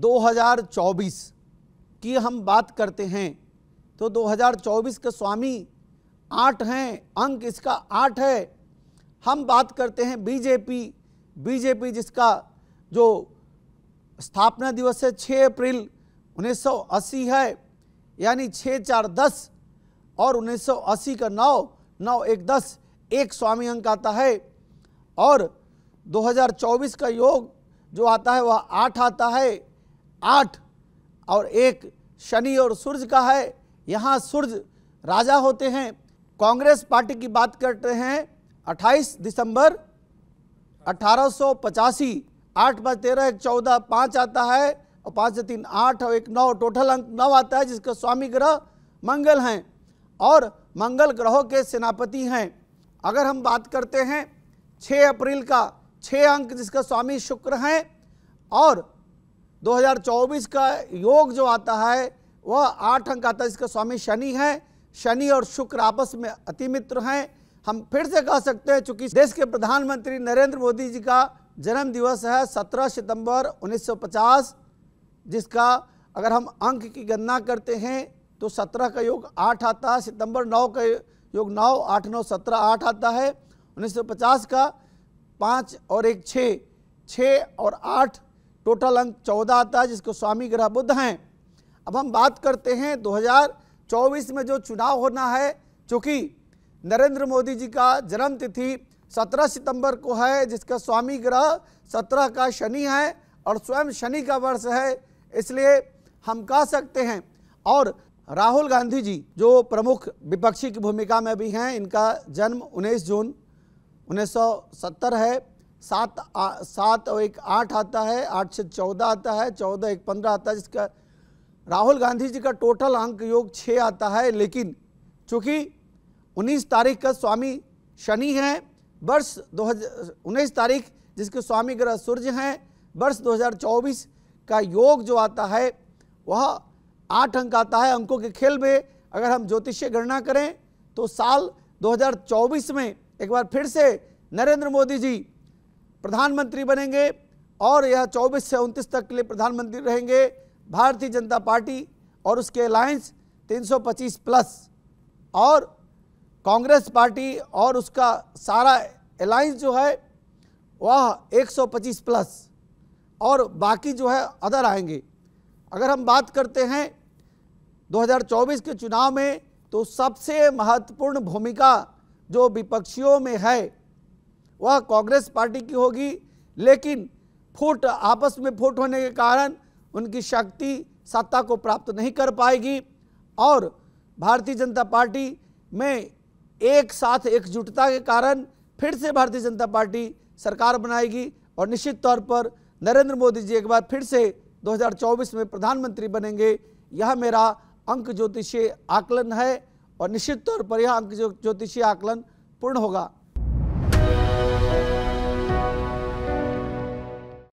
2024 की हम बात करते हैं तो 2024 के स्वामी 8 हैं, अंक इसका 8 है। हम बात करते हैं बीजेपी जिसका जो स्थापना दिवस है 6 अप्रैल 1980 है, यानी 6-4-10 और 1980 का 9-9-1-10 एक स्वामी अंक आता है। और 2024 का योग जो आता है वह 8 आता है। 8 और 1 शनि और सूर्य का है। यहाँ सूर्य राजा होते हैं। कांग्रेस पार्टी की बात करते हैं 28 दिसंबर 1885, 8 + 13 = 14, 5 आता है और 5 से 3 8 और 1 9, टोटल अंक 9 आता है, जिसका स्वामी ग्रह मंगल हैं और मंगल ग्रहों के सेनापति हैं। अगर हम बात करते हैं 6 अप्रैल का 6 अंक जिसका स्वामी शुक्र हैं और 2024 का योग जो आता है वह 8 अंक आता है, जिसका स्वामी शनि है। शनि और शुक्र आपस में अति मित्र हैं। हम फिर से कह सकते हैं, चूंकि देश के प्रधानमंत्री नरेंद्र मोदी जी का जन्म दिवस है 17 सितंबर 1950, जिसका अगर हम अंक की गणना करते हैं तो 17 का योग 8 आता है, सितंबर 9 का योग 9, 8 9 17 8 आता है। 1950 का 5 और 1 6, 6 और 8 टोटल अंक 14 आता है, जिसको स्वामी ग्रह बुध हैं। अब हम बात करते हैं 2024 में जो चुनाव होना है, चूँकि नरेंद्र मोदी जी का जन्म तिथि 17 सितंबर को है, जिसका स्वामी ग्रह 17 का शनि है और स्वयं शनि का वर्ष है, इसलिए हम कह सकते हैं। और राहुल गांधी जी जो प्रमुख विपक्षी की भूमिका में भी हैं, इनका जन्म 19 जून 1970 है। 7 और 1 8 आता है, 8 से 14 आता है, 14 1 15 आता है, जिसका राहुल गांधी जी का टोटल अंक योग 6 आता है। लेकिन चूँकि 19 तारीख का स्वामी शनि हैं, वर्ष 19 तारीख जिसके स्वामी ग्रह सूर्य हैं, वर्ष 2024 का योग जो आता है वह 8 अंक आता है। अंकों के खेल में अगर हम ज्योतिषीय गणना करें तो साल 2024 में एक बार फिर से नरेंद्र मोदी जी प्रधानमंत्री बनेंगे और यह 24 से 29 तक के लिए प्रधानमंत्री रहेंगे। भारतीय जनता पार्टी और उसके अलायंस 325+ और कांग्रेस पार्टी और उसका सारा अलायंस जो है वह 125+ और बाकी जो है अदर आएंगे। अगर हम बात करते हैं 2024 के चुनाव में तो सबसे महत्वपूर्ण भूमिका जो विपक्षियों में है वह कांग्रेस पार्टी की होगी, लेकिन आपस में फूट होने के कारण उनकी शक्ति सत्ता को प्राप्त नहीं कर पाएगी और भारतीय जनता पार्टी में एक साथ एकजुटता के कारण फिर से भारतीय जनता पार्टी सरकार बनाएगी और निश्चित तौर पर नरेंद्र मोदी जी एक बार फिर से 2024 में प्रधानमंत्री बनेंगे। यह मेरा अंक ज्योतिषीय आकलन है और निश्चित तौर पर यह अंक ज्योतिषीय आकलन पूर्ण होगा।